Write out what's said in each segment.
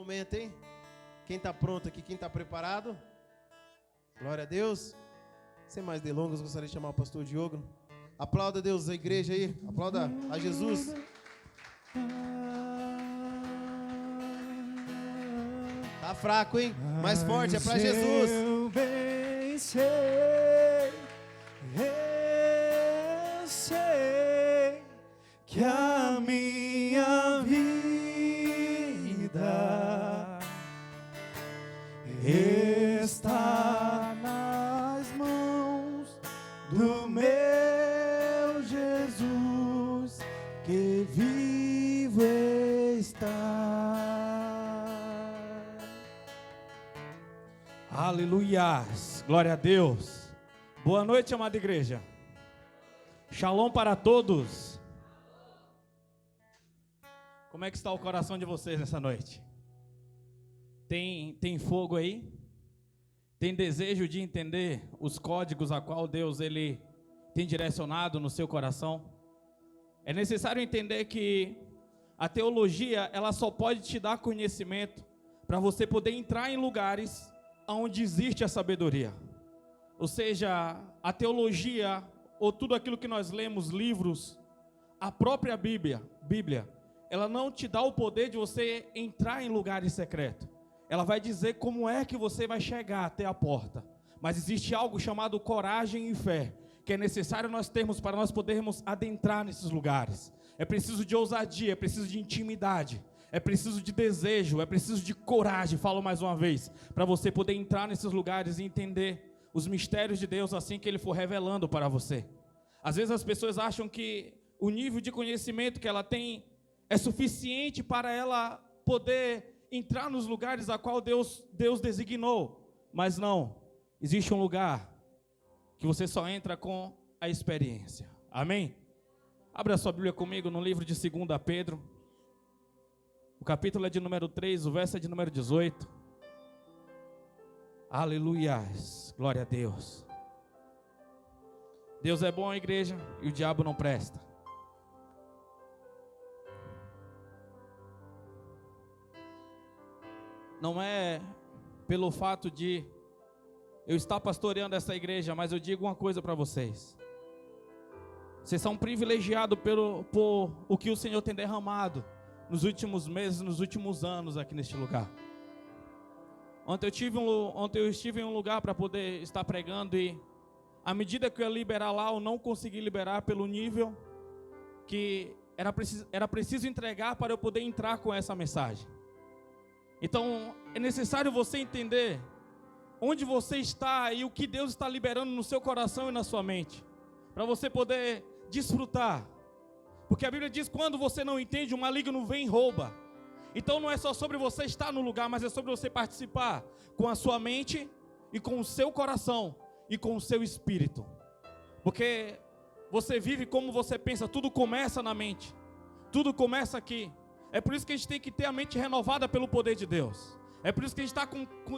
momento, hein? Quem está pronto aqui, quem está preparado? Glória a Deus. Sem mais delongas, gostaria de chamar o pastor Diogo. Aplauda a Deus, a igreja aí. Aplauda a Jesus. Tá fraco, hein? Mais forte, é para Jesus. Eu bem sei que a minha vida está nas mãos do meu Jesus, que vivo está. Aleluias, glória a Deus. Boa noite, amada igreja. Shalom para todos. Como é que está o coração de vocês nessa noite? Tem fogo aí? Tem desejo de entender os códigos a qual Deus ele tem direcionado no seu coração? É necessário entender que a teologia ela só pode te dar conhecimento para você poder entrar em lugares onde existe a sabedoria. Ou seja, a teologia ou tudo aquilo que nós lemos, livros, a própria Bíblia, ela não te dá o poder de você entrar em lugares secretos. Ela vai dizer como é que você vai chegar até a porta. Mas existe algo chamado coragem e fé, que é necessário nós termos para nós podermos adentrar nesses lugares. É preciso de ousadia, é preciso de intimidade, é preciso de desejo, é preciso de coragem, falo mais uma vez, para você poder entrar nesses lugares e entender os mistérios de Deus assim que Ele for revelando para você. Às vezes as pessoas acham que o nível de conhecimento que ela tem é suficiente para ela poder entrar nos lugares a qual Deus designou. Mas não, existe um lugar que você só entra com a experiência. Amém? Abra a sua Bíblia comigo no livro de 2 Pedro. O capítulo é de número 3, o verso é de número 18. Aleluias, glória a Deus. Deus é bom, igreja, e o diabo não presta. Não é pelo fato de eu estar pastoreando essa igreja, mas eu digo uma coisa para vocês. Vocês são privilegiados por o que o Senhor tem derramado nos últimos meses, nos últimos anos aqui neste lugar. Ontem eu estive em um lugar para poder estar pregando e à medida que eu ia liberar lá, eu não consegui liberar pelo nível que era preciso entregar para eu poder entrar com essa mensagem. Então, é necessário você entender onde você está e o que Deus está liberando no seu coração e na sua mente, para você poder desfrutar. Porque a Bíblia diz, quando você não entende, o maligno vem e rouba. Então não é só sobre você estar no lugar, mas é sobre você participar com a sua mente e com o seu coração e com o seu espírito. Porque você vive como você pensa, tudo começa na mente, tudo começa aqui. É por isso que a gente tem que ter a mente renovada pelo poder de Deus. É por isso que a gente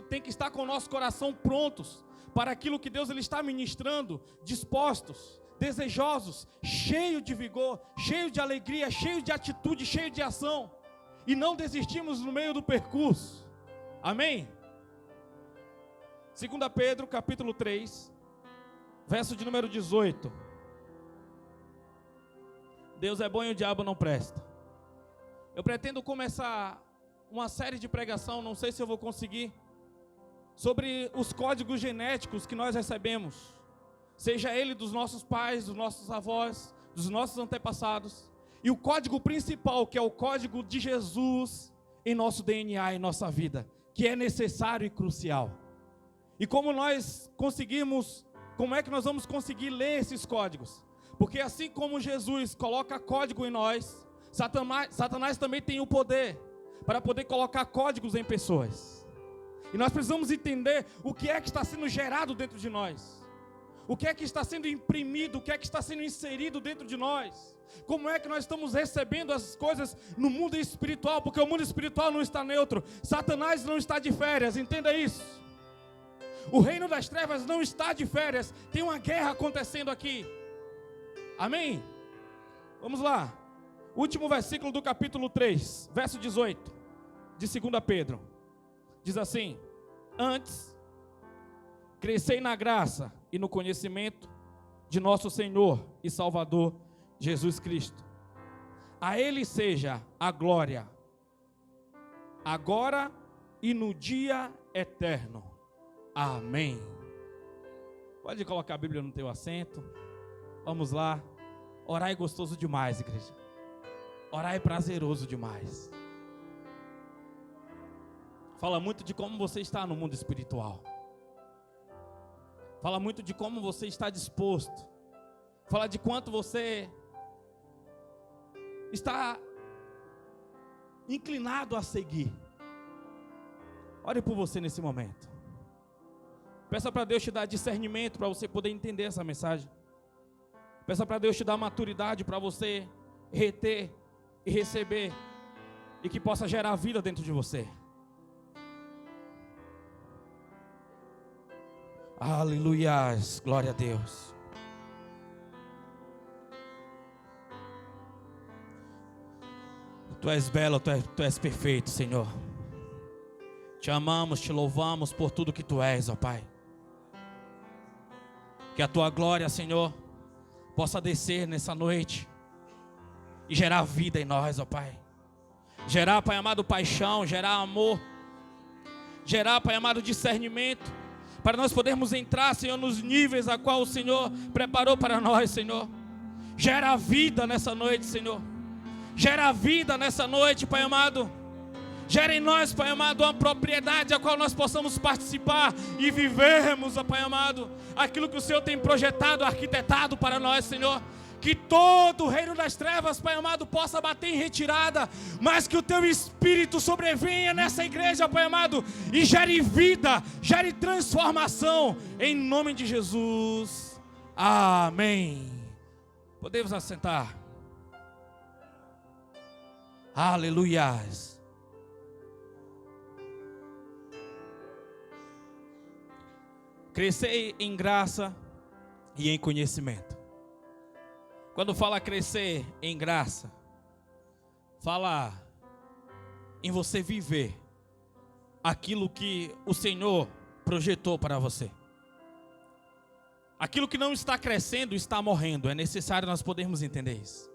tem que estar com o nosso coração prontos para aquilo que Deus ele está ministrando, dispostos, desejosos, cheio de vigor, cheio de alegria, cheio de atitude, cheio de ação. E não desistimos no meio do percurso. Amém? 2 Pedro capítulo 3, verso de número 18. Deus é bom e o diabo não presta. Eu pretendo começar uma série de pregação, não sei se eu vou conseguir, sobre os códigos genéticos que nós recebemos, seja ele dos nossos pais, dos nossos avós, dos nossos antepassados, e o código principal, que é o código de Jesus em nosso DNA, em nossa vida, que é necessário e crucial. E como é que nós vamos conseguir ler esses códigos? Porque assim como Jesus coloca código em nós, Satanás também tem o poder para poder colocar códigos em pessoas. E nós precisamos entender o que é que está sendo gerado dentro de nós, o que é que está sendo imprimido, o que é que está sendo inserido dentro de nós, como é que nós estamos recebendo as coisas no mundo espiritual, porque o mundo espiritual não está neutro, Satanás não está de férias, entenda isso. O reino das trevas não está de férias, tem uma guerra acontecendo aqui. Amém? Vamos lá. Último versículo do capítulo 3, verso 18. de 2 Pedro. Diz assim: antes, crescei na graça e no conhecimento de nosso Senhor e Salvador Jesus Cristo. A Ele seja a glória, agora e no dia eterno. Amém. Pode colocar a Bíblia no teu assento. Vamos lá. Orar é gostoso demais, igreja. Orar é prazeroso demais. Fala muito de como você está no mundo espiritual. Fala muito de como você está disposto. Fala de quanto você está inclinado a seguir. Ore por você nesse momento. Peça para Deus te dar discernimento para você poder entender essa mensagem. Peça para Deus te dar maturidade para você reter e receber, e que possa gerar vida dentro de você. Aleluias, glória a Deus. Tu és belo, tu és perfeito, Senhor. Te amamos, te louvamos por tudo que tu és, ó Pai. Que a tua glória, Senhor, possa descer nessa noite e gerar vida em nós, ó Pai. Gerar, Pai amado, paixão, gerar amor, gerar, Pai amado, discernimento, para nós podermos entrar, Senhor, nos níveis a qual o Senhor preparou para nós, Senhor. Gera vida nessa noite, Senhor. Gera vida nessa noite, Pai amado. Gera em nós, Pai amado, uma propriedade a qual nós possamos participar e vivermos, ó Pai amado, aquilo que o Senhor tem projetado, arquitetado para nós, Senhor. Que todo o reino das trevas, Pai amado, possa bater em retirada, mas que o Teu Espírito sobrevenha nessa igreja, Pai amado, e gere vida, gere transformação, em nome de Jesus. Amém. Podemos assentar. Aleluias. Crescer em graça e em conhecimento. Quando fala crescer em graça, fala em você viver aquilo que o Senhor projetou para você. Aquilo que não está crescendo está morrendo. É necessário nós podermos entender isso.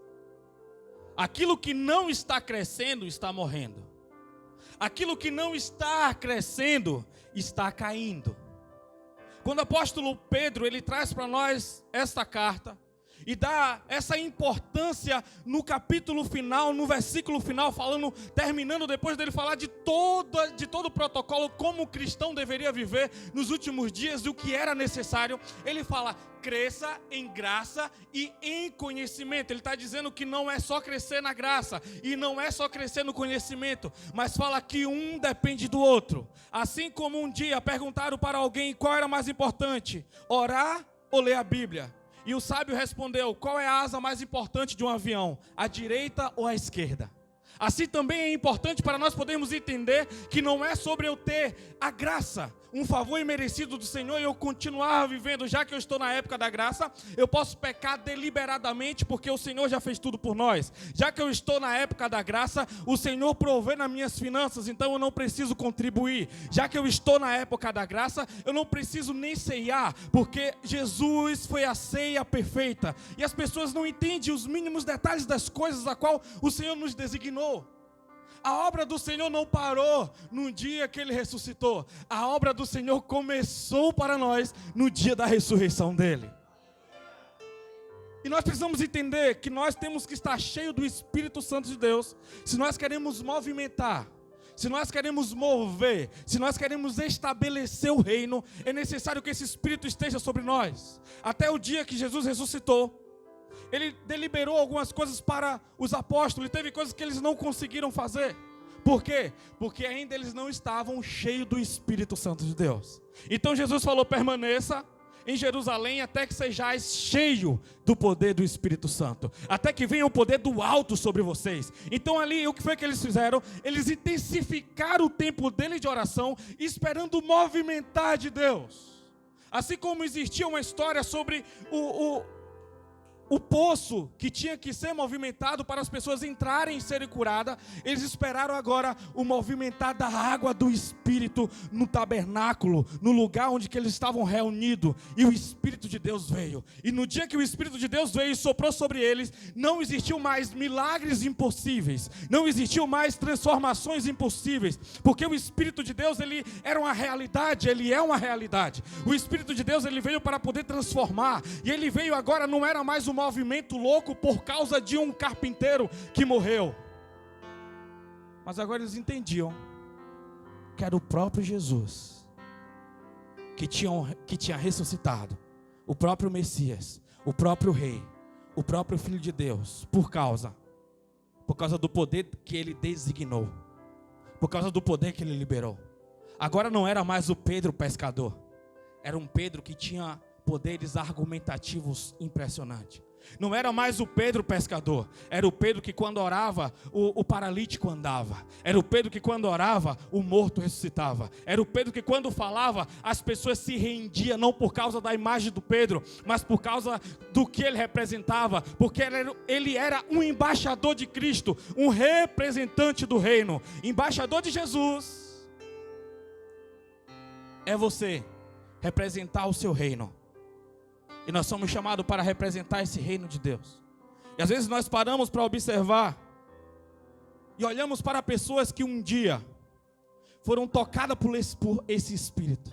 Aquilo que não está crescendo está morrendo. Aquilo que não está crescendo está caindo. Quando o apóstolo Pedro, ele traz para nós esta carta e dá essa importância no capítulo final, no versículo final, terminando depois dele falar de todo o protocolo, como o cristão deveria viver nos últimos dias e o que era necessário, ele fala: cresça em graça e em conhecimento. Ele está dizendo que não é só crescer na graça e não é só crescer no conhecimento, mas fala que um depende do outro. Assim como um dia perguntaram para alguém qual era mais importante, orar ou ler a Bíblia? E o sábio respondeu: qual é a asa mais importante de um avião? A direita ou a esquerda? Assim também é importante para nós podermos entender que não é sobre eu ter a graça, um favor imerecido do Senhor, e eu continuar vivendo, já que eu estou na época da graça, eu posso pecar deliberadamente, porque o Senhor já fez tudo por nós. Já que eu estou na época da graça, o Senhor provê nas minhas finanças, então eu não preciso contribuir. Já que eu estou na época da graça, eu não preciso nem ceiar, porque Jesus foi a ceia perfeita, e as pessoas não entendem os mínimos detalhes das coisas a qual o Senhor nos designou. A obra do Senhor não parou no dia que Ele ressuscitou. A obra do Senhor começou para nós no dia da ressurreição dEle. E nós precisamos entender que nós temos que estar cheios do Espírito Santo de Deus, se nós queremos movimentar, se nós queremos mover, se nós queremos estabelecer o reino, é necessário que esse Espírito esteja sobre nós. Até o dia que Jesus ressuscitou, Ele deliberou algumas coisas para os apóstolos, e teve coisas que eles não conseguiram fazer. Por quê? Porque ainda eles não estavam cheios do Espírito Santo de Deus. Então Jesus falou: permaneça em Jerusalém até que sejais cheio do poder do Espírito Santo, até que venha o poder do alto sobre vocês. Então ali, o que foi que eles fizeram? Eles intensificaram o tempo dele de oração, esperando movimentar de Deus. Assim como existia uma história sobre o o poço que tinha que ser movimentado para as pessoas entrarem e serem curadas, eles esperaram agora o movimentar da água do Espírito no tabernáculo, no lugar onde que eles estavam reunidos, e o Espírito de Deus veio. E no dia que o Espírito de Deus veio e soprou sobre eles, não existiu mais milagres impossíveis, não existiu mais transformações impossíveis, porque o Espírito de Deus, ele era uma realidade, ele é uma realidade. O Espírito de Deus, ele veio para poder transformar, e ele veio agora, não era mais um movimento louco por causa de um carpinteiro que morreu, mas agora eles entendiam que era o próprio Jesus que tinha ressuscitado, o próprio Messias, o próprio Rei, o próprio Filho de Deus, por causa do poder que ele designou, por causa do poder que ele liberou. Agora não era mais o Pedro pescador, era um Pedro que tinha poderes argumentativos impressionantes. Não era mais o Pedro pescador, era o Pedro que quando orava, o paralítico andava. Era o Pedro que quando orava, o morto ressuscitava. Era o Pedro que quando falava, as pessoas se rendiam, não por causa da imagem do Pedro, mas por causa do que ele representava, porque ele era um embaixador de Cristo, um representante do reino. Embaixador de Jesus é você representar o seu reino. E nós somos chamados para representar esse reino de Deus. E às vezes nós paramos para observar e olhamos para pessoas que um dia foram tocadas por esse Espírito.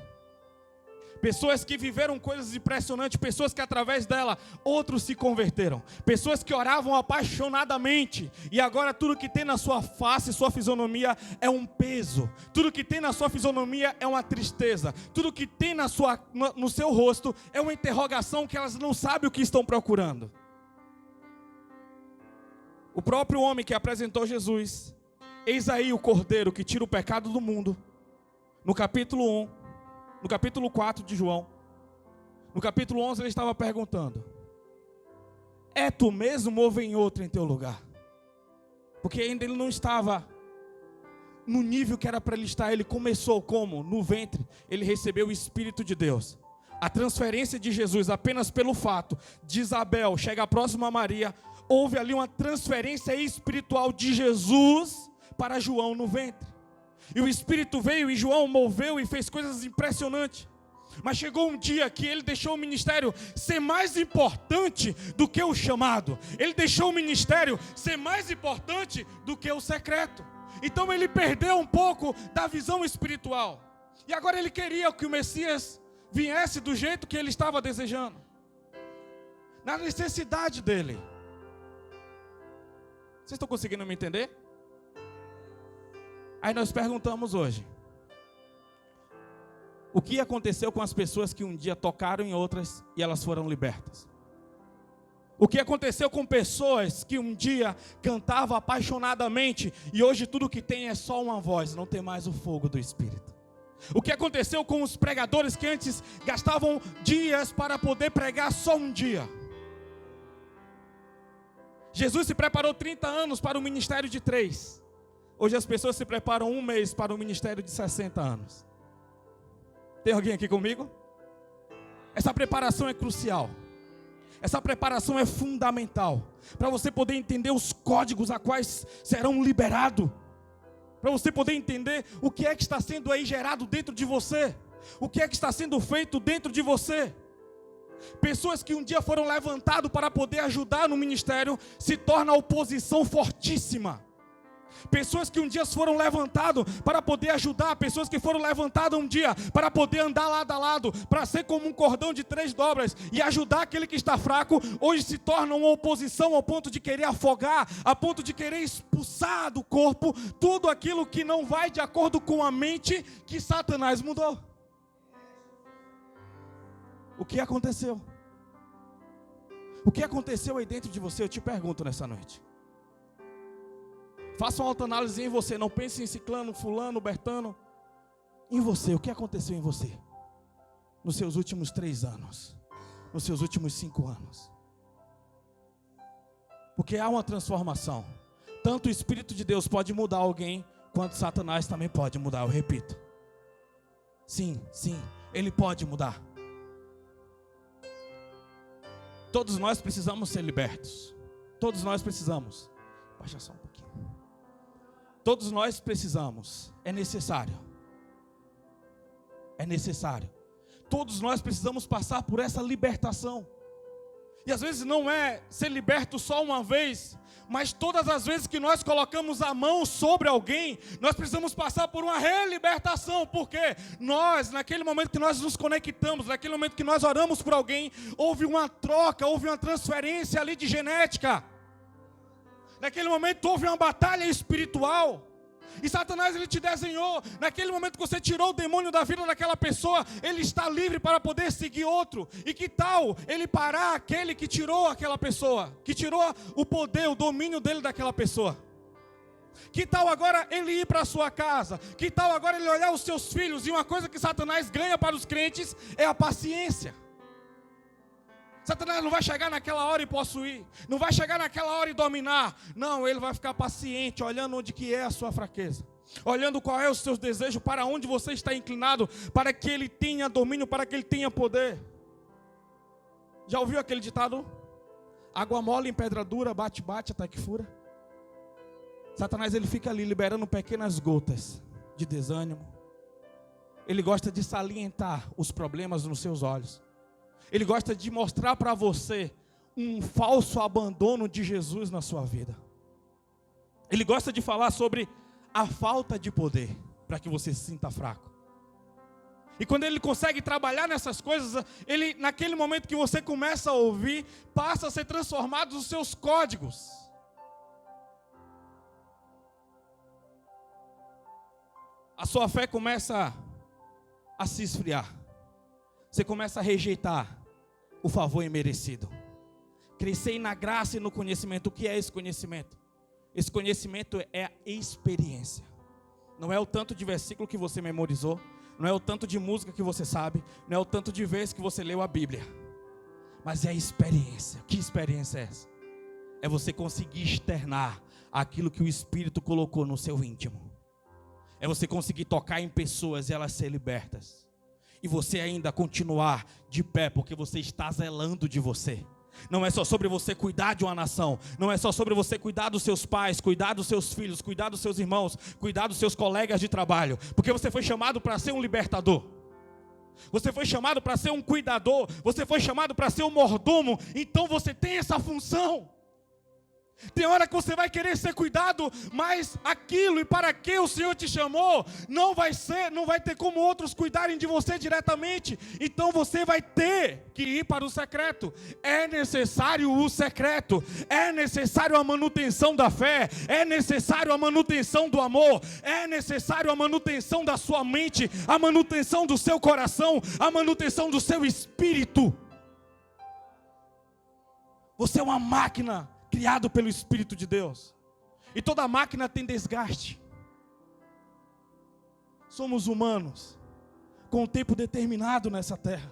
Pessoas que viveram coisas impressionantes, pessoas que através dela outros se converteram. Pessoas que oravam apaixonadamente e agora tudo que tem na sua face, sua fisionomia é um peso. Tudo que tem na sua fisionomia é uma tristeza. Tudo que tem no seu rosto é uma interrogação que elas não sabem o que estão procurando. O próprio homem que apresentou Jesus, eis aí o Cordeiro que tira o pecado do mundo, no capítulo 1. No capítulo 4 de João, no capítulo 11 ele estava perguntando: é tu mesmo ou vem outro em teu lugar? Porque ainda ele não estava no nível que era para ele estar. Ele começou como? No ventre, ele recebeu o Espírito de Deus. A transferência de Jesus, apenas pelo fato de Isabel chegar próximo a Maria, houve ali uma transferência espiritual de Jesus para João no ventre. E o Espírito veio e João moveu e fez coisas impressionantes. Mas chegou um dia que ele deixou o ministério ser mais importante do que o chamado. Ele deixou o ministério ser mais importante do que o secreto. Então ele perdeu um pouco da visão espiritual. E agora ele queria que o Messias viesse do jeito que ele estava desejando, na necessidade dele. Vocês estão conseguindo me entender? Aí nós perguntamos hoje: o que aconteceu com as pessoas que um dia tocaram em outras e elas foram libertas? O que aconteceu com pessoas que um dia cantavam apaixonadamente e hoje tudo que tem é só uma voz, não tem mais o fogo do Espírito? O que aconteceu com os pregadores que antes gastavam dias para poder pregar só um dia? Jesus se preparou 30 anos para o ministério de 3. Hoje as pessoas se preparam 1 mês para um ministério de 60 anos. Tem alguém aqui comigo? Essa preparação é crucial. Essa preparação é fundamental. Para você poder entender os códigos a quais serão liberados. Para você poder entender o que é que está sendo aí gerado dentro de você. O que é que está sendo feito dentro de você. Pessoas que um dia foram levantadas para poder ajudar no ministério, se torna a oposição fortíssima. Pessoas que um dia foram levantadas para poder ajudar, pessoas que foram levantadas um dia para poder andar lado a lado, para ser como um cordão de 3 dobras e ajudar aquele que está fraco, hoje se tornam uma oposição ao ponto de querer afogar, a ponto de querer expulsar do corpo tudo aquilo que não vai de acordo com a mente que Satanás mudou. O que aconteceu? O que aconteceu aí dentro de você? Eu te pergunto nessa noite. Faça uma autoanálise em você, não pense em ciclano, fulano, bertano. Em você, o que aconteceu em você? Nos seus últimos 3 anos, nos seus últimos 5 anos. Porque há uma transformação. Tanto o Espírito de Deus pode mudar alguém, quanto Satanás também pode mudar, eu repito. Sim, ele pode mudar. Todos nós precisamos ser libertos. Todos nós precisamos. Baixa só um pouquinho. Todos nós precisamos. É necessário. É necessário. Todos nós precisamos passar por essa libertação. E às vezes não é ser liberto só uma vez, mas todas as vezes que nós colocamos a mão sobre alguém, nós precisamos passar por uma relibertação, porque nós, naquele momento que nós nos conectamos, naquele momento que nós oramos por alguém, houve uma troca, houve uma transferência ali de genética. Naquele momento houve uma batalha espiritual. E Satanás, ele te desenhou. Naquele momento que você tirou o demônio da vida daquela pessoa, ele está livre para poder seguir outro. E que tal ele parar aquele que tirou aquela pessoa, que tirou o poder, o domínio dele daquela pessoa? Que tal agora ele ir para a sua casa? Que tal agora ele olhar os seus filhos? E uma coisa que Satanás ganha para os crentes é a paciência. Satanás não vai chegar naquela hora e possuir, não vai chegar naquela hora e dominar. Não, ele vai ficar paciente, olhando onde que é a sua fraqueza, olhando qual é os seus desejos, para onde você está inclinado, para que ele tenha domínio, para que ele tenha poder. Já ouviu aquele ditado? Água mole em pedra dura, bate, bate até que fura. Satanás, ele fica ali liberando pequenas gotas de desânimo. Ele gosta de salientar os problemas nos seus olhos. Ele gosta de mostrar para você um falso abandono de Jesus na sua vida. Ele gosta de falar sobre a falta de poder, para que você se sinta fraco. E quando ele consegue trabalhar nessas coisas, ele, naquele momento que você começa a ouvir, passa a ser transformado os seus códigos. A sua fé começa a se esfriar. Você começa a rejeitar o favor imerecido. Crescei na graça e no conhecimento. O que é esse conhecimento? Esse conhecimento é a experiência. Não é o tanto de versículo que você memorizou, não é o tanto de música que você sabe, não é o tanto de vezes que você leu a Bíblia, mas é a experiência. Que experiência é essa? É você conseguir externar aquilo que o Espírito colocou no seu íntimo. É você conseguir tocar em pessoas e elas serem libertas. E você ainda continuar de pé, porque você está zelando de você. Não é só sobre você cuidar de uma nação. Não é só sobre você cuidar dos seus pais, cuidar dos seus filhos, cuidar dos seus irmãos, cuidar dos seus colegas de trabalho. Porque você foi chamado para ser um libertador. Você foi chamado para ser um cuidador. Você foi chamado para ser um mordomo. Então você tem essa função. Tem hora que você vai querer ser cuidado, mas aquilo e para que o Senhor te chamou, não vai ter como outros cuidarem de você diretamente. Então você vai ter que ir para o secreto. É necessário o secreto, é necessário a manutenção da fé, é necessário a manutenção do amor, é necessário a manutenção da sua mente, a manutenção do seu coração, a manutenção do seu espírito. Você é uma máquina criado pelo Espírito de Deus. E toda máquina tem desgaste. Somos humanos com um tempo determinado nessa terra.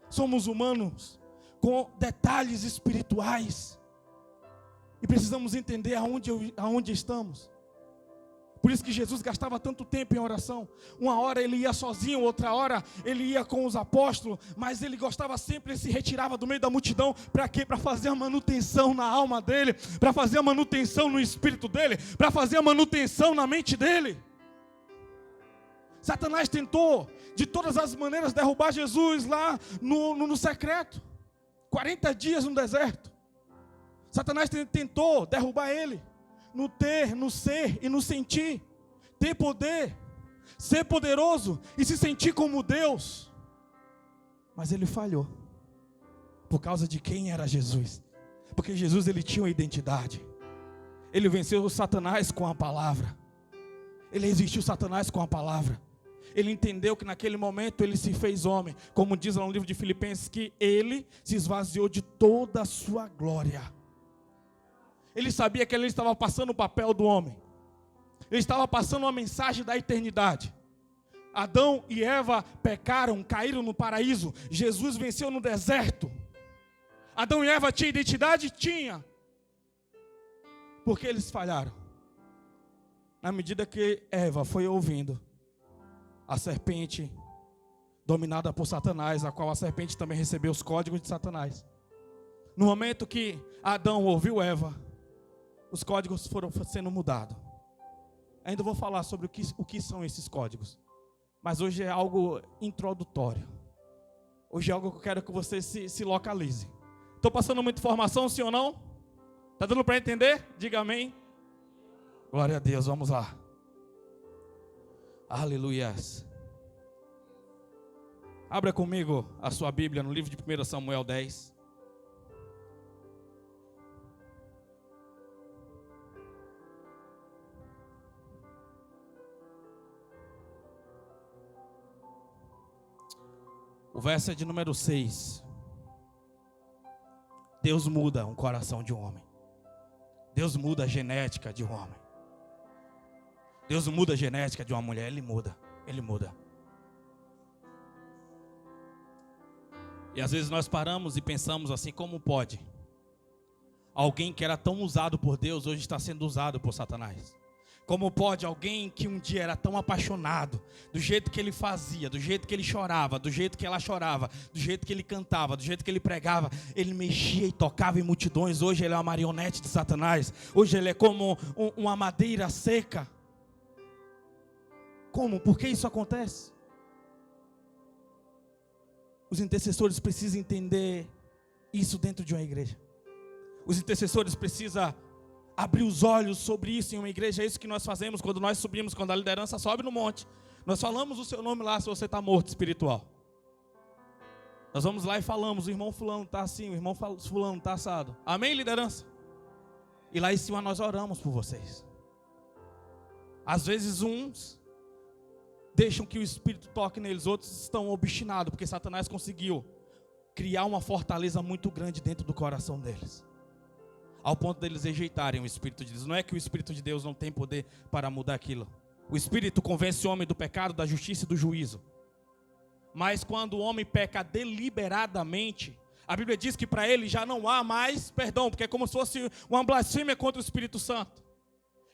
Somos humanos com detalhes espirituais. E precisamos entender aonde estamos. Por isso que Jesus gastava tanto tempo em oração. Uma hora ele ia sozinho, outra hora ele ia com os apóstolos, mas ele gostava sempre, ele se retirava do meio da multidão. Para quê? Para fazer a manutenção na alma dele, para fazer a manutenção no espírito dele, para fazer a manutenção na mente dele. Satanás tentou de todas as maneiras derrubar Jesus lá no secreto. 40 dias no deserto. Satanás tentou derrubar ele. No ter, no ser e no sentir. Ter poder, ser poderoso e se sentir como Deus. Mas ele falhou. Por causa de quem era Jesus. Porque Jesus, ele tinha uma identidade. Ele venceu o Satanás com a palavra. Ele resistiu Satanás com a palavra. Ele entendeu que naquele momento ele se fez homem. Como diz lá no livro de Filipenses, que ele se esvaziou de toda a sua glória. Ele sabia que ele estava passando o papel do homem. Ele estava passando uma mensagem da eternidade. Adão e Eva pecaram, caíram no paraíso. Jesus venceu no deserto. Adão e Eva tinham identidade? Tinha. Porque eles falharam. Na medida que Eva foi ouvindo, a serpente dominada por Satanás, a qual a serpente também recebeu os códigos de Satanás. No momento que Adão ouviu Eva, os códigos foram sendo mudados. Ainda vou falar sobre o que são esses códigos, mas hoje é algo introdutório. Hoje é algo que eu quero que você se localize. Estou passando muita informação, sim ou não? Está dando para entender? Diga amém. Glória a Deus, vamos lá. Aleluias. Abra comigo a sua Bíblia no livro de 1 Samuel 10. O verso é de número 6. Deus muda um coração de um homem. Deus muda a genética de um homem. Deus muda a genética de uma mulher. Ele muda. Ele muda. E às vezes nós paramos e pensamos assim, como pode? Alguém que era tão usado por Deus, hoje está sendo usado por Satanás. Como pode alguém que um dia era tão apaixonado, do jeito que ele fazia, do jeito que ele chorava, do jeito que ela chorava, do jeito que ele cantava, do jeito que ele pregava, ele mexia e tocava em multidões. Hoje ele é uma marionete de Satanás. Hoje ele é como uma madeira seca. Como? Por que isso acontece? Os intercessores precisam entender isso dentro de uma igreja. Os intercessores precisam abrir os olhos sobre isso em uma igreja. É isso que nós fazemos quando nós subimos, quando a liderança sobe no monte. Nós falamos o seu nome lá se você está morto espiritual. Nós vamos lá e falamos, o irmão fulano está assim, o irmão fulano está assado. Amém, liderança? E lá em cima nós oramos por vocês. Às vezes uns deixam que o Espírito toque neles, outros estão obstinados, porque Satanás conseguiu criar uma fortaleza muito grande dentro do coração deles, ao ponto deles rejeitarem o Espírito de Deus. Não é que o Espírito de Deus não tem poder para mudar aquilo. O Espírito convence o homem do pecado, da justiça e do juízo. Mas quando o homem peca deliberadamente, a Bíblia diz que para ele já não há mais perdão, porque é como se fosse uma blasfêmia contra o Espírito Santo.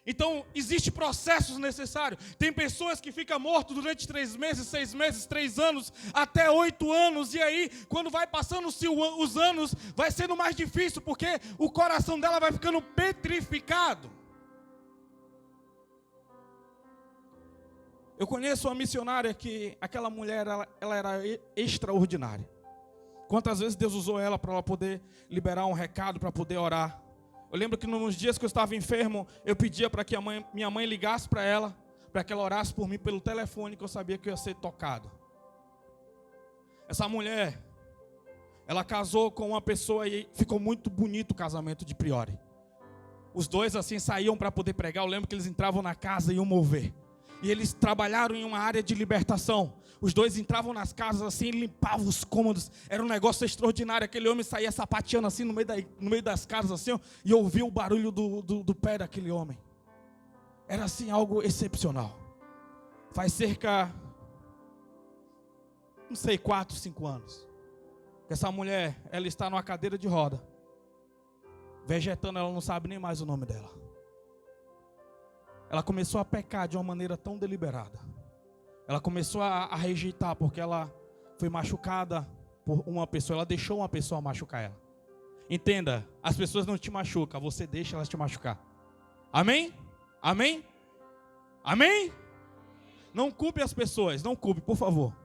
Então, existem processos necessários. Tem pessoas que ficam mortas durante 3 meses, 6 meses, 3 anos, até 8 anos. E aí, quando vai passando os anos, vai sendo mais difícil, porque o coração dela vai ficando petrificado. Eu conheço uma missionária que, aquela mulher, ela era extraordinária. Quantas vezes Deus usou ela para ela poder liberar um recado, para poder orar. Eu lembro que nos dias que eu estava enfermo, eu pedia para que minha mãe ligasse para ela, para que ela orasse por mim pelo telefone, que eu sabia que eu ia ser tocado. Essa mulher, ela casou com uma pessoa e ficou muito bonito o casamento de Priori. Os dois assim saíam para poder pregar. Eu lembro que eles entravam na casa e iam mover. E eles trabalharam em uma área de libertação. Os dois entravam nas casas assim, limpavam os cômodos. Era um negócio extraordinário. Aquele homem saía sapateando assim no meio das casas assim, e eu ouvia o barulho do pé daquele homem. Era assim algo excepcional. Faz cerca, não sei, 4, 5 anos. Que essa mulher, ela está numa cadeira de roda. Vegetando, ela não sabe nem mais o nome dela. Ela começou a pecar de uma maneira tão deliberada. Ela começou a rejeitar, porque ela foi machucada por uma pessoa. Ela deixou uma pessoa machucar ela. Entenda, as pessoas não te machucam, você deixa elas te machucar. Amém? Amém? Amém? Não culpe as pessoas, não culpe, por favor.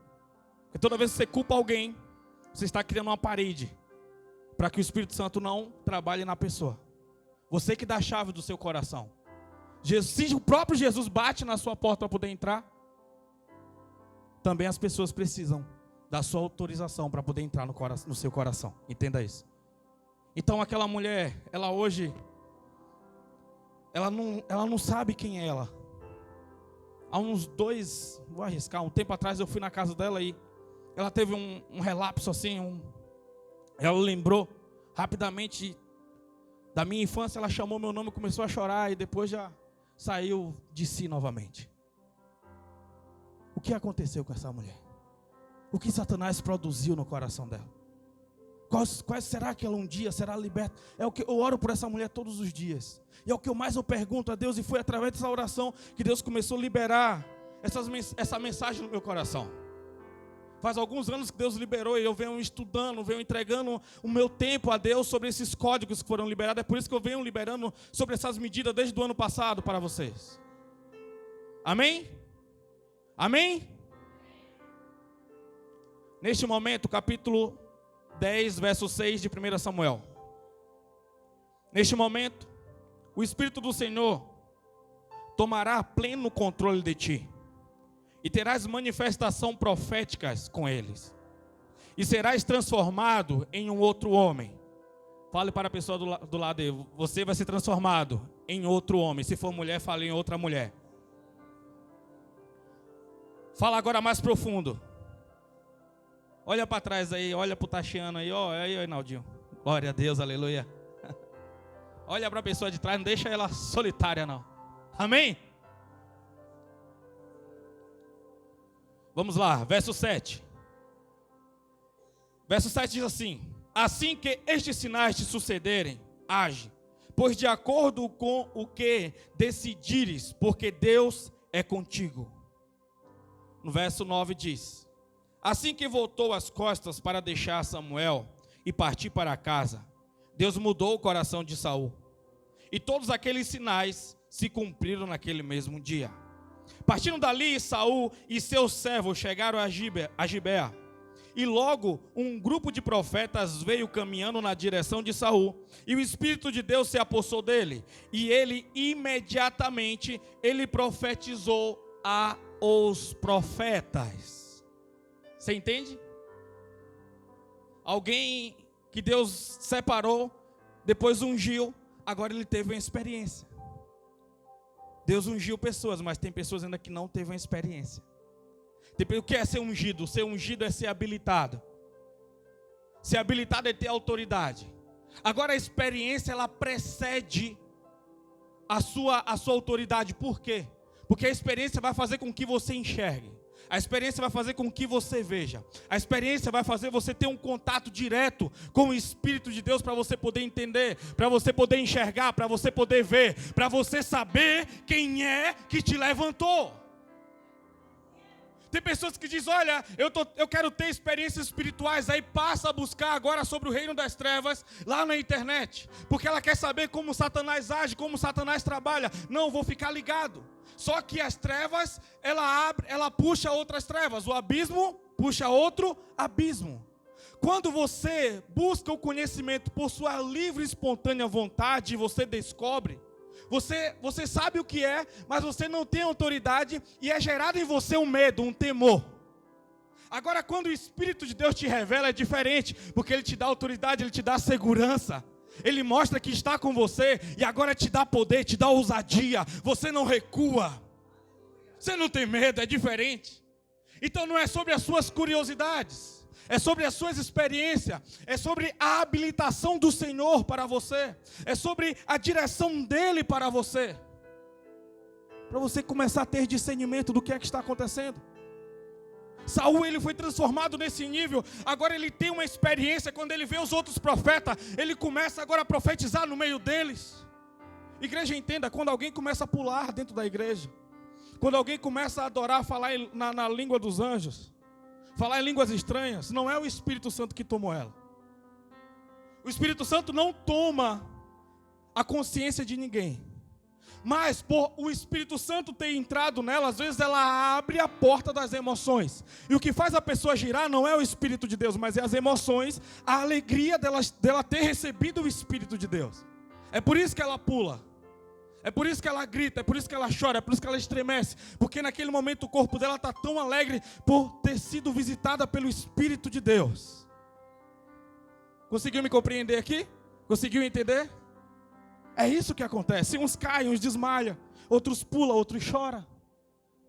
Porque toda vez que você culpa alguém, você está criando uma parede para que o Espírito Santo não trabalhe na pessoa. Você que dá a chave do seu coração. Se o próprio Jesus bate na sua porta para poder entrar, também as pessoas precisam da sua autorização para poder entrar no seu coração. Entenda isso. Então aquela mulher, ela hoje, ela não sabe quem é ela. Há uns 2, vou arriscar, um tempo atrás eu fui na casa dela e ela teve um relapso assim, ela lembrou rapidamente da minha infância. Ela chamou meu nome, começou a chorar e depois já saiu de si novamente. O que aconteceu com essa mulher? O que Satanás produziu no coração dela? Quais será que ela um dia será liberta? É o que eu oro por essa mulher todos os dias. E é o que eu pergunto a Deus. E foi através dessa oração que Deus começou a liberar essa mensagem no meu coração. Faz alguns anos que Deus liberou e eu venho estudando, venho entregando o meu tempo a Deus sobre esses códigos que foram liberados. É por isso que eu venho liberando sobre essas medidas desde o ano passado para vocês. Amém? Amém? Neste momento, capítulo 10, verso 6 de 1 Samuel. Neste momento, o Espírito do Senhor tomará pleno controle de ti. E terás manifestação proféticas com eles. E serás transformado em um outro homem. Fale para a pessoa do lado dele. Você vai ser transformado em outro homem. Se for mulher, fale em outra mulher. Fala agora mais profundo. Olha para trás aí. Olha para o Tachiano aí. Ó, aí, Reinaldinho. Glória a Deus, aleluia. Olha para a pessoa de trás. Não deixa ela solitária, não. Amém? Vamos lá, verso 7. Verso 7 diz assim: assim que estes sinais te sucederem, age, pois de acordo com o que decidires, porque Deus é contigo. No verso 9 diz: assim que voltou as costas para deixar Samuel e partir para casa, Deus mudou o coração de Saul. E todos aqueles sinais se cumpriram naquele mesmo dia. Partindo dali, Saul e seus servos chegaram a Gibeá. E logo um grupo de profetas veio caminhando na direção de Saul. E o Espírito de Deus se apossou dele. E ele imediatamente profetizou aos profetas. Você entende? Alguém que Deus separou, depois ungiu, agora ele teve uma experiência. Deus ungiu pessoas, mas tem pessoas ainda que não teve uma experiência. O que é ser ungido? Ser ungido é ser habilitado. Ser habilitado é ter autoridade. Agora a experiência, ela precede a sua autoridade. Por quê? Porque a experiência vai fazer com que você enxergue. A experiência vai fazer com que você veja. A experiência vai fazer você ter um contato direto com o Espírito de Deus para você poder entender, para você poder enxergar, para você poder ver, para você saber quem é que te levantou. Tem pessoas que dizem: olha, eu quero ter experiências espirituais, aí passa a buscar agora sobre o reino das trevas lá na internet, porque ela quer saber como Satanás age, como Satanás trabalha. Não, vou ficar ligado. Só que as trevas, ela puxa outras trevas. O abismo puxa outro abismo. Quando você busca o conhecimento por sua livre e espontânea vontade, você descobre, você sabe o que é, mas você não tem autoridade e é gerado em você um medo, um temor. Agora, quando o Espírito de Deus te revela, é diferente, porque ele te dá autoridade, ele te dá segurança. Ele mostra que está com você e agora te dá poder, te dá ousadia. Você não recua. Você não tem medo, é diferente. Então não é sobre as suas curiosidades, é sobre as suas experiências, é sobre a habilitação do Senhor para você, é sobre a direção dele para você. Para você começar a ter discernimento do que é que está acontecendo. Saul, ele foi transformado nesse nível. Agora ele tem uma experiência. Quando ele vê os outros profetas, ele começa agora a profetizar no meio deles. Igreja, entenda, quando alguém começa a pular dentro da igreja, quando alguém começa a adorar, falar na língua dos anjos, falar em línguas estranhas, não é o Espírito Santo que tomou ela. O Espírito Santo não toma a consciência de ninguém. Mas por o Espírito Santo ter entrado nela, às vezes ela abre a porta das emoções. E o que faz a pessoa girar não é o Espírito de Deus, mas é as emoções, a alegria dela ter recebido o Espírito de Deus. É por isso que ela pula. É por isso que ela grita, é por isso que ela chora, é por isso que ela estremece. Porque naquele momento o corpo dela está tão alegre por ter sido visitada pelo Espírito de Deus. Conseguiu me compreender aqui? Conseguiu entender? É isso que acontece. Uns caem, uns desmaiam, outros pulam, outros choram.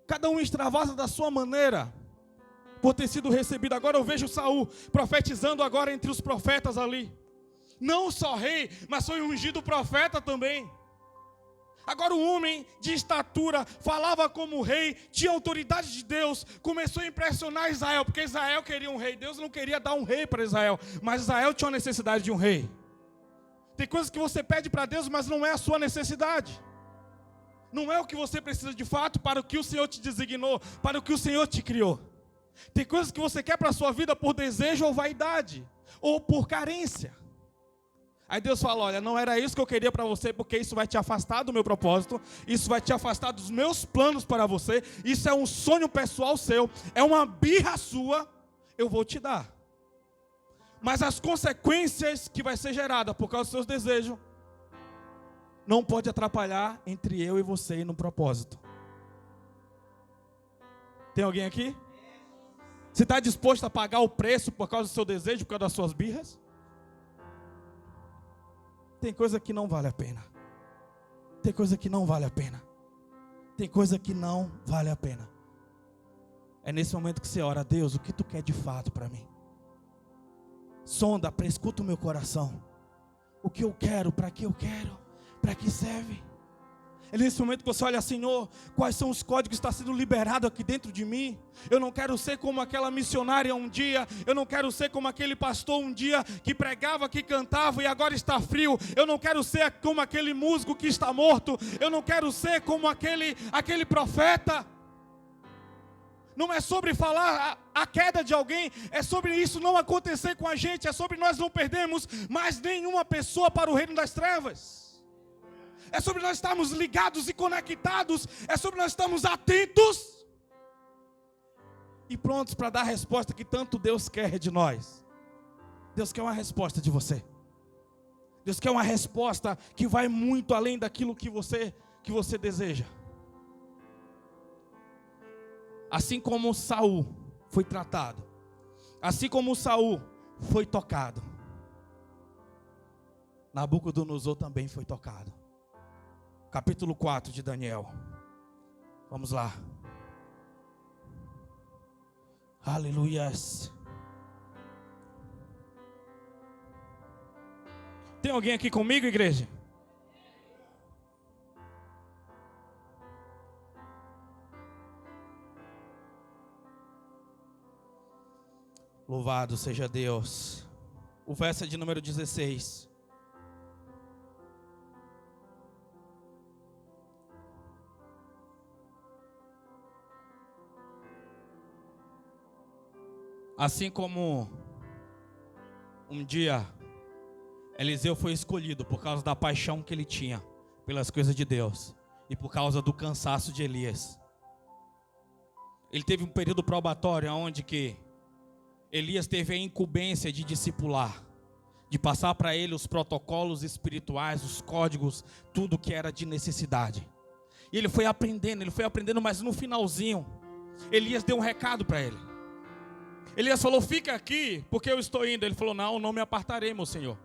Cada um extravasa da sua maneira, por ter sido recebido. Agora eu vejo Saul profetizando agora entre os profetas ali. Não só rei, mas foi ungido profeta também. Agora o homem de estatura, falava como rei, tinha autoridade de Deus, começou a impressionar Israel, porque Israel queria um rei. Deus não queria dar um rei para Israel, mas Israel tinha necessidade de um rei. Tem coisas que você pede para Deus, mas não é a sua necessidade. Não é o que você precisa de fato para o que o Senhor te designou, para o que o Senhor te criou. Tem coisas que você quer para a sua vida por desejo ou vaidade, ou por carência. Aí Deus fala, olha, não era isso que eu queria para você, porque isso vai te afastar do meu propósito, isso vai te afastar dos meus planos para você, isso é um sonho pessoal seu, é uma birra sua, eu vou te dar. Mas as consequências que vai ser gerada por causa dos seus desejos, não pode atrapalhar entre eu e você no propósito. Tem alguém aqui? Você está disposto a pagar o preço por causa do seu desejo, por causa das suas birras? Tem coisa que não vale a pena. Tem coisa que não vale a pena. Tem coisa que não vale a pena. É nesse momento que você ora, Deus, o que tu quer de fato para mim? Sonda, escuta o meu coração. O que eu quero, para que eu quero, para que serve? É nesse momento que você olha, Senhor, quais são os códigos que estão sendo liberados aqui dentro de mim? Eu não quero ser como aquela missionária um dia, eu não quero ser como aquele pastor um dia que pregava, que cantava e agora está frio. Eu não quero ser como aquele músico que está morto. Eu não quero ser como aquele profeta. Não é sobre falar a queda de alguém, é sobre isso não acontecer com a gente, é sobre nós não perdermos mais nenhuma pessoa para o reino das trevas. É sobre nós estarmos ligados e conectados. É sobre nós estarmos atentos e prontos para dar a resposta que tanto Deus quer de nós. Deus quer uma resposta de você. Deus quer uma resposta que vai muito além daquilo que você deseja. Assim como Saul foi tratado, assim como Saul foi tocado, Nabucodonosor também foi tocado. Capítulo 4 de Daniel. Vamos lá. Aleluias. Tem alguém aqui comigo, igreja? Louvado seja Deus. O verso é de número 16. Assim como um dia Eliseu foi escolhido por causa da paixão que ele tinha pelas coisas de Deus e por causa do cansaço de Elias. Ele teve um período probatório onde que Elias teve a incumbência de discipular, de passar para ele os protocolos espirituais, os códigos, tudo que era de necessidade. E ele foi aprendendo, mas no finalzinho, Elias deu um recado para ele. Elias falou, fica aqui, porque eu estou indo. Ele falou, não me apartarei, meu Senhor.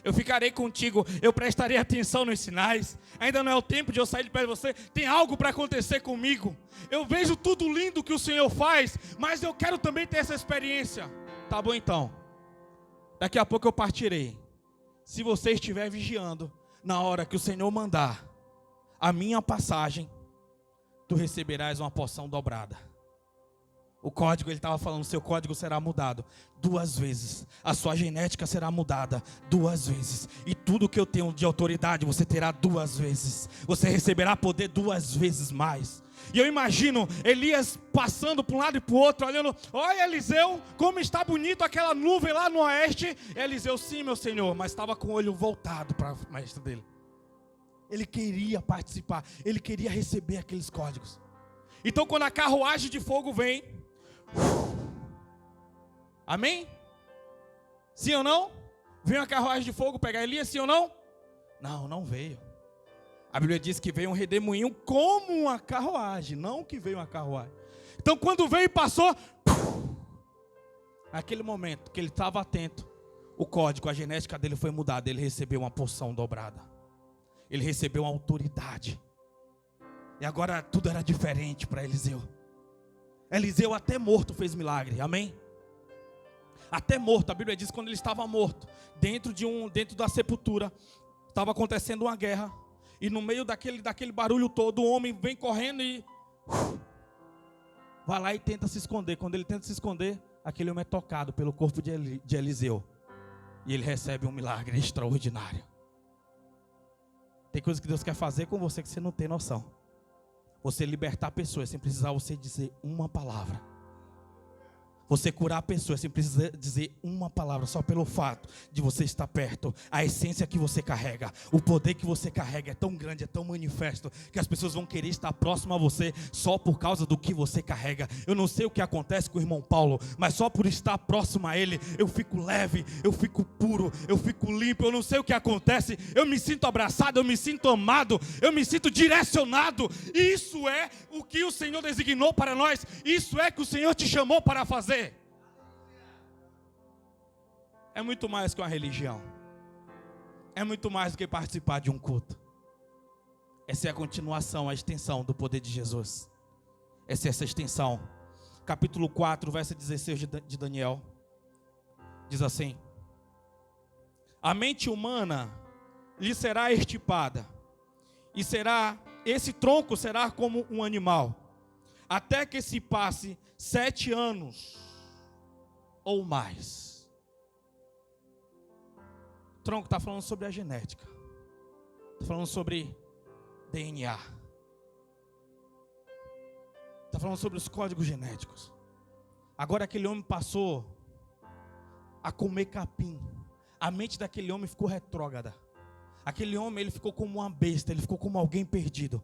Eu ficarei contigo, eu prestarei atenção nos sinais. Ainda não é o tempo de eu sair de perto de você. Tem algo para acontecer comigo. Eu vejo tudo lindo que o Senhor faz, mas eu quero também ter essa experiência. Tá bom então. Daqui a pouco eu partirei. Se você estiver vigiando, na hora que o Senhor mandar a minha passagem, tu receberás uma porção dobrada. O código, ele estava falando, seu código será mudado 2 vezes. A sua genética será mudada 2 vezes. E tudo que eu tenho de autoridade, você terá 2 vezes. Você receberá poder 2 vezes mais. E eu imagino Elias passando para um lado e para o outro, olhando, olha Eliseu, como está bonito aquela nuvem lá no oeste. Eliseu, sim meu senhor, mas estava com o olho voltado para o mestre dele. Ele queria participar, ele queria receber aqueles códigos. Então quando a carruagem de fogo vem, amém? Sim ou não? Veio uma carruagem de fogo pegar Elias, sim ou não? Não veio. A Bíblia diz que veio um redemoinho como uma carruagem, não que veio uma carruagem. Então quando veio e passou, naquele momento que ele estava atento, o código, a genética dele foi mudada. Ele recebeu uma porção dobrada. Ele recebeu uma autoridade. E agora tudo era diferente para Eliseu. Eliseu até morto fez milagre, amém? Até morto, a Bíblia diz que quando ele estava morto, dentro da sepultura, estava acontecendo uma guerra, e no meio daquele barulho todo, o homem vem correndo e vai lá e tenta se esconder. Quando ele tenta se esconder, aquele homem é tocado pelo corpo de Eliseu, e ele recebe um milagre extraordinário. Tem coisas que Deus quer fazer com você que você não tem noção. Você libertar pessoas sem precisar você dizer uma palavra. Você curar pessoas sem precisar dizer uma palavra, só pelo fato de você estar perto. A essência que você carrega, o poder que você carrega é tão grande, é tão manifesto, que as pessoas vão querer estar próximo a você só por causa do que você carrega. Eu não sei o que acontece com o irmão Paulo, mas só por estar próximo a ele, eu fico leve, eu fico puro, eu fico limpo. Eu não sei o que acontece, eu me sinto abraçado, eu me sinto amado, eu me sinto direcionado. Isso é o que o Senhor designou para nós, isso é que o Senhor te chamou para fazer. É muito mais que uma religião. É muito mais do que participar de um culto. Essa é a continuação, a extensão do poder de Jesus. Essa é essa extensão. Capítulo 4, verso 16 de Daniel. Diz assim: a mente humana lhe será extirpada, e esse tronco será como um animal, até que se passe 7 anos ou mais. O tronco está falando sobre a genética, está falando sobre DNA, está falando sobre os códigos genéticos. Agora aquele homem passou a comer capim. A mente daquele homem ficou retrógrada. Aquele homem, ele ficou como uma besta, ele ficou como alguém perdido.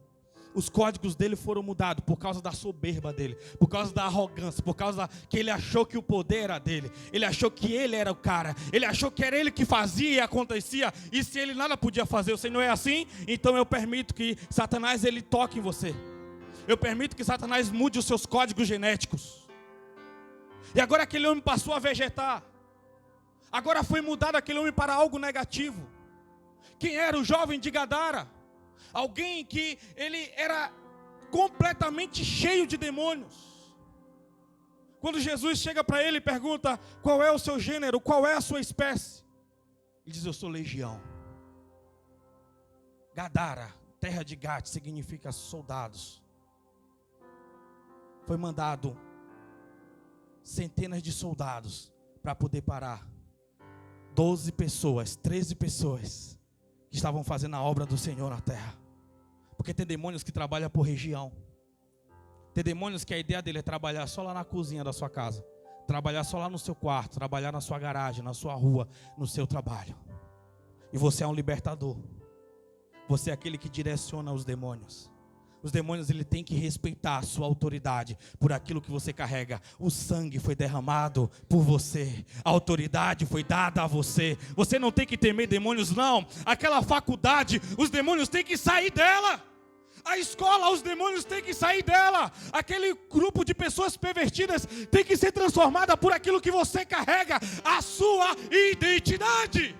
Os códigos dele foram mudados por causa da soberba dele, por causa da arrogância, por causa que ele achou que o poder era dele, ele achou que ele era o cara, ele achou que era ele que fazia e acontecia, e se ele nada podia fazer, o Senhor é assim, então eu permito que Satanás ele toque em você, eu permito que Satanás mude os seus códigos genéticos. E agora aquele homem passou a vegetar, agora foi mudado aquele homem para algo negativo. Quem era o jovem de Gadara? Alguém que ele era completamente cheio de demônios. Quando Jesus chega para ele e pergunta: qual é o seu gênero, qual é a sua espécie? Ele diz: eu sou legião. Gadara, terra de Gade, significa soldados. Foi mandado centenas de soldados para poder parar 12 pessoas, 13 pessoas que estavam fazendo a obra do Senhor na terra. Porque tem demônios que trabalham por região. Tem demônios que a ideia dele é trabalhar só lá na cozinha da sua casa, trabalhar só lá no seu quarto, trabalhar na sua garagem, na sua rua, no seu trabalho. E você é um libertador. Você é aquele que direciona os demônios. Os demônios, ele tem que respeitar a sua autoridade por aquilo que você carrega. O sangue foi derramado por você. A autoridade foi dada a você. Você não tem que temer demônios, não. Aquela faculdade, os demônios têm que sair dela. A escola, os demônios têm que sair dela. Aquele grupo de pessoas pervertidas tem que ser transformada por aquilo que você carrega. A sua identidade.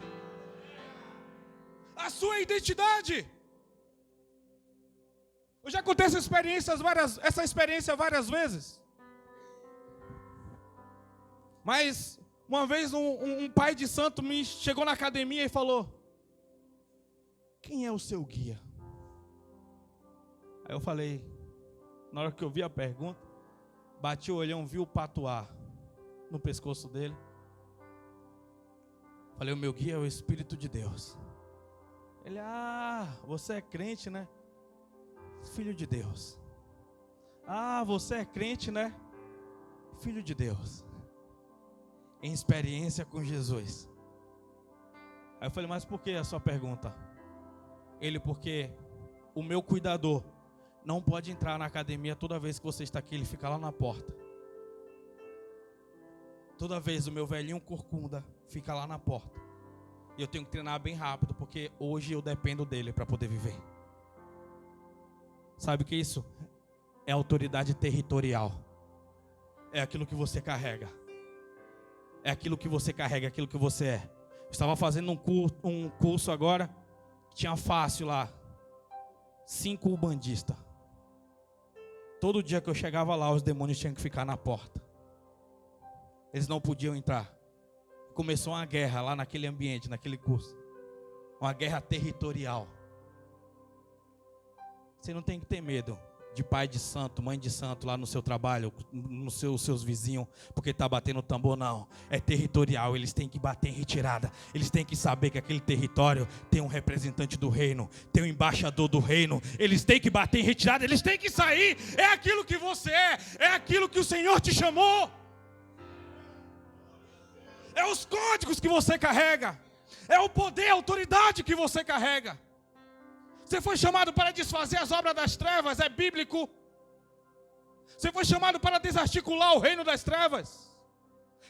A sua identidade. Eu já contei essa experiência várias vezes. Mas uma vez um pai de santo me chegou na academia e falou: quem é o seu guia? Aí eu falei, na hora que eu vi a pergunta, bati o olhão, vi o patuá no pescoço dele. Falei: o meu guia é o Espírito de Deus. Ele: você é crente, né? Filho de Deus. Você é crente, né? Filho de Deus. Em experiência com Jesus. Aí eu falei: mas por que a sua pergunta? Ele: porque o meu cuidador não pode entrar na academia toda vez que você está aqui, ele fica lá na porta. Toda vez o meu velhinho corcunda fica lá na porta. E eu tenho que treinar bem rápido, porque hoje eu dependo dele para poder viver. Sabe o que é isso? É autoridade territorial. É aquilo que você carrega. É aquilo que você carrega, aquilo que você é. Eu estava fazendo um curso agora, tinha fácil lá 5 ubandistas. Todo dia que eu chegava lá, os demônios tinham que ficar na porta. Eles não podiam entrar. Começou uma guerra lá naquele ambiente, naquele curso. Uma guerra territorial. Você não tem que ter medo de pai de santo, mãe de santo lá no seu trabalho, nos seus vizinhos, porque está batendo tambor, não. É territorial, eles têm que bater em retirada. Eles têm que saber que aquele território tem um representante do reino, tem um embaixador do reino. Eles têm que bater em retirada, eles têm que sair. É aquilo que você é aquilo que o Senhor te chamou. É os códigos que você carrega. É o poder, a autoridade que você carrega. Você foi chamado para desfazer as obras das trevas, é bíblico. Você foi chamado para desarticular o reino das trevas.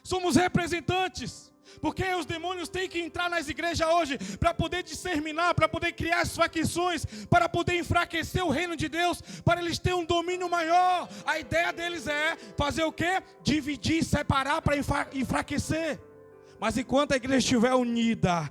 Somos representantes. Porque os demônios têm que entrar nas igrejas hoje para poder disseminar, para poder criar as facções, para poder enfraquecer o reino de Deus, para eles terem um domínio maior. A ideia deles é fazer o quê? Dividir, separar para enfraquecer. Mas enquanto a igreja estiver unida,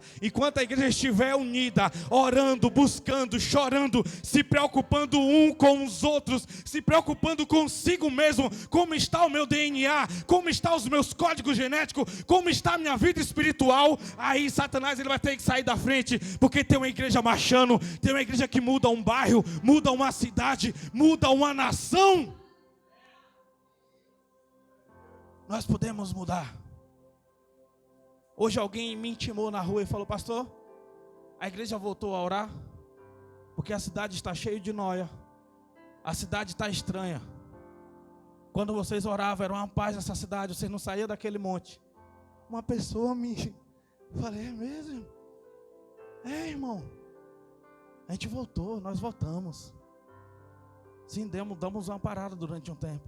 orando, buscando, chorando, se preocupando um com os outros, se preocupando consigo mesmo, como está o meu DNA, como estão os meus códigos genéticos, como está a minha vida espiritual, aí Satanás ele vai ter que sair da frente, porque tem uma igreja marchando, tem uma igreja que muda um bairro, muda uma cidade, muda uma nação. Nós podemos mudar. Hoje alguém me intimou na rua e falou: pastor, a igreja voltou a orar, porque a cidade está cheia de nóia, a cidade está estranha. Quando vocês oravam, era uma paz nessa cidade, vocês não saíam daquele monte. Uma pessoa me... Falei: é mesmo? É, irmão, a gente voltou, nós voltamos. Sim, damos uma parada durante um tempo,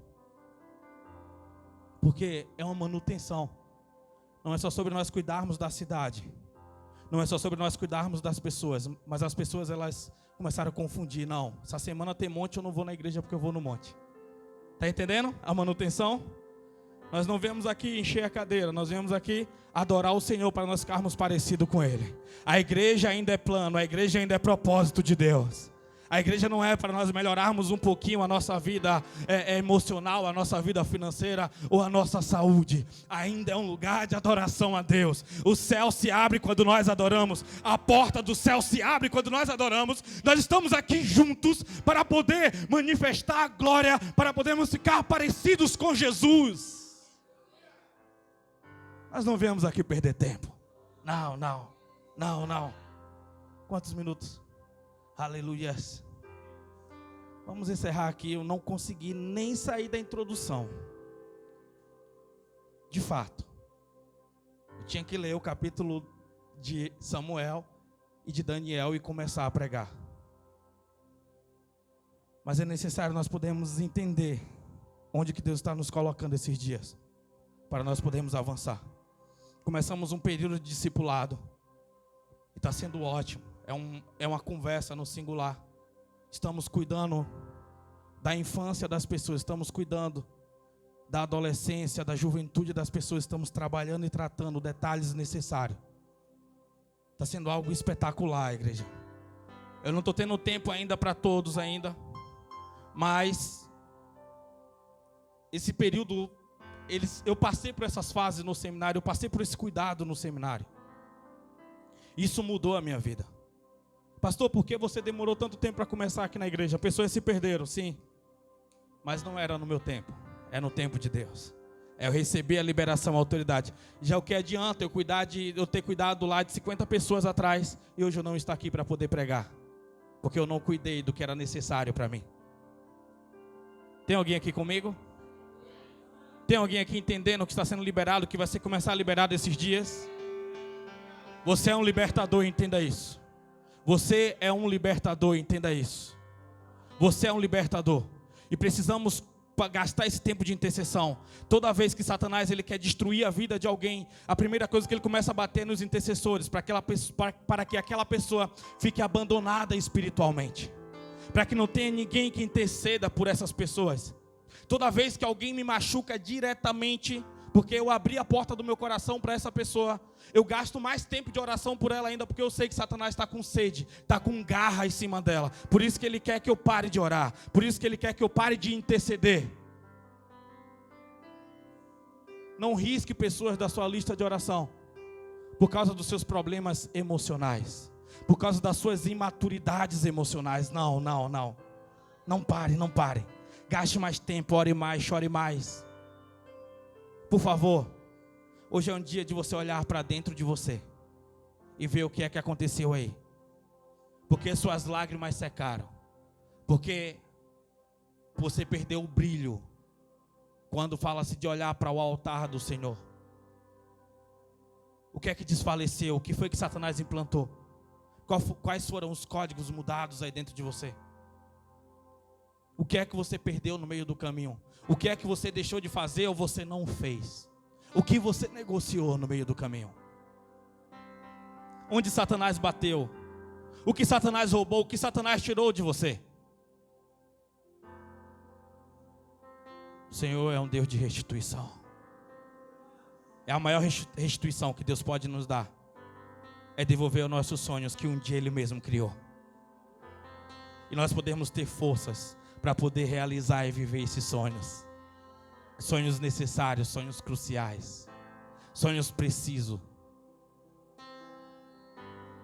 porque é uma manutenção. Não é só sobre nós cuidarmos da cidade. Não é só sobre nós cuidarmos das pessoas. Mas as pessoas, elas começaram a confundir. Não, essa semana tem monte, eu não vou na igreja porque eu vou no monte. Está entendendo a manutenção? Nós não viemos aqui encher a cadeira. Nós viemos aqui adorar o Senhor para nós ficarmos parecidos com Ele. A igreja ainda é plano. A igreja ainda é propósito de Deus. A igreja não é para nós melhorarmos um pouquinho a nossa vida emocional, a nossa vida financeira ou a nossa saúde. Ainda é um lugar de adoração a Deus. O céu se abre quando nós adoramos. A porta do céu se abre quando nós adoramos. Nós estamos aqui juntos para poder manifestar a glória, para podermos ficar parecidos com Jesus. Nós não viemos aqui perder tempo. Não. Quantos minutos? Aleluia. Vamos encerrar aqui. Eu não consegui nem sair da introdução. De fato, eu tinha que ler o capítulo de Samuel e de Daniel e começar a pregar. Mas é necessário nós podermos entender onde que Deus está nos colocando esses dias, para nós podermos avançar. Começamos um período de discipulado e está sendo ótimo. É uma conversa no singular. Estamos cuidando da infância das pessoas, estamos cuidando da adolescência, da juventude das pessoas, estamos trabalhando e tratando detalhes necessários. Está sendo algo espetacular, igreja. Eu não estou tendo tempo ainda para todos ainda, mas esse período, eu passei por essas fases no seminário, eu passei por esse cuidado no seminário. Isso mudou a minha vida. Pastor, por que você demorou tanto tempo para começar aqui na igreja? Pessoas se perderam, sim. Mas não era no meu tempo. É no tempo de Deus. Eu recebi a liberação, a autoridade. Já o que adianta eu ter cuidado lá de 50 pessoas atrás e hoje eu não estou aqui para poder pregar. Porque eu não cuidei do que era necessário para mim. Tem alguém aqui comigo? Tem alguém aqui entendendo o que está sendo liberado, que vai ser começar a liberar esses dias? Você é um libertador, entenda isso. Você é um libertador, entenda isso. Você é um libertador. E precisamos gastar esse tempo de intercessão. Toda vez que Satanás ele quer destruir a vida de alguém, a primeira coisa que ele começa a bater nos intercessores, para que aquela pessoa fique abandonada espiritualmente. Para que não tenha ninguém que interceda por essas pessoas. Toda vez que alguém me machuca diretamente, porque eu abri a porta do meu coração para essa pessoa, eu gasto mais tempo de oração por ela ainda, porque eu sei que Satanás está com sede, está com garra em cima dela. Por isso que ele quer que eu pare de orar, por isso que ele quer que eu pare de interceder. Não risque pessoas da sua lista de oração, por causa dos seus problemas emocionais, por causa das suas imaturidades emocionais. Não. Não pare. Gaste mais tempo, ore mais, chore mais. Por favor, hoje é um dia de você olhar para dentro de você e ver o que é que aconteceu aí. Porque suas lágrimas secaram. Porque você perdeu o brilho quando fala-se de olhar para o altar do Senhor. O que é que desfaleceu? O que foi que Satanás implantou? Quais foram os códigos mudados aí dentro de você? O que é que você perdeu no meio do caminho? O que é que você deixou de fazer ou você não fez? O que você negociou no meio do caminho? Onde Satanás bateu? O que Satanás roubou? O que Satanás tirou de você? O Senhor é um Deus de restituição. É a maior restituição que Deus pode nos dar. É devolver os nossos sonhos que um dia Ele mesmo criou. E nós podemos ter forças para poder realizar e viver esses sonhos. Sonhos necessários, sonhos cruciais. Sonhos precisos.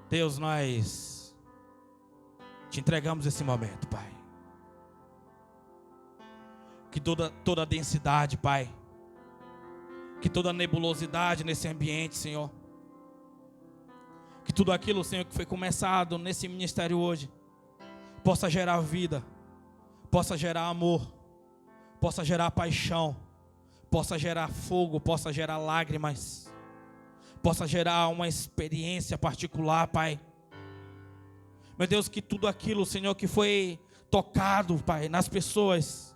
Deus, nós te entregamos esse momento, Pai. Que toda a densidade, Pai, que toda a nebulosidade nesse ambiente, Senhor, que tudo aquilo, Senhor, que foi começado nesse ministério hoje, possa gerar vida, possa gerar amor, possa gerar paixão, possa gerar fogo, possa gerar lágrimas, possa gerar uma experiência particular, Pai. Meu Deus, que tudo aquilo, Senhor, que foi tocado, Pai, nas pessoas,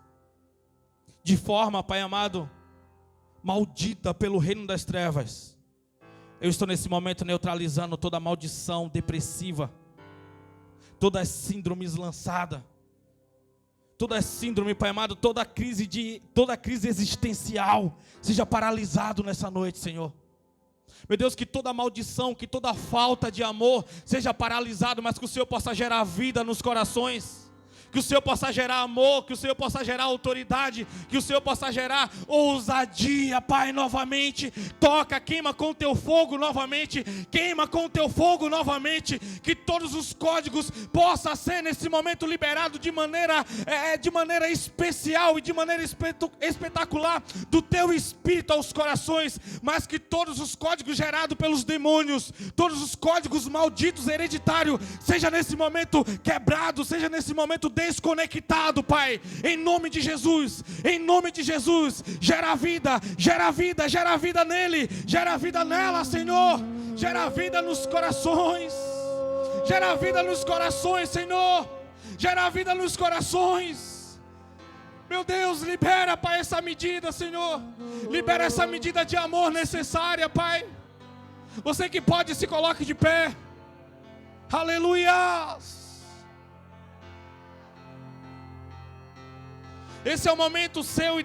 de forma, Pai amado, maldita pelo reino das trevas, eu estou nesse momento neutralizando toda maldição depressiva, todas as síndromes lançadas, toda a síndrome, Pai amado, toda crise existencial seja paralisado nessa noite, Senhor. Meu Deus, que toda maldição, que toda falta de amor seja paralisado, mas que o Senhor possa gerar vida nos corações. Que o Senhor possa gerar amor, que o Senhor possa gerar autoridade, que o Senhor possa gerar ousadia, Pai, novamente. Toca, queima com teu fogo novamente, queima com teu fogo novamente. Que todos os códigos possam ser nesse momento liberados de maneira especial e de maneira espetacular do teu Espírito aos corações. Mas que todos os códigos gerados pelos demônios, todos os códigos malditos hereditários, seja nesse momento quebrado, seja nesse momento desconectado, Pai, em nome de Jesus, gera vida nele, gera vida nela, Senhor, gera vida nos corações, Senhor, gera vida nos corações. Meu Deus, libera, Pai, essa medida, Senhor, libera essa medida de amor necessária, Pai. Você que pode, se coloque de pé. Aleluia. Esse é o momento seu e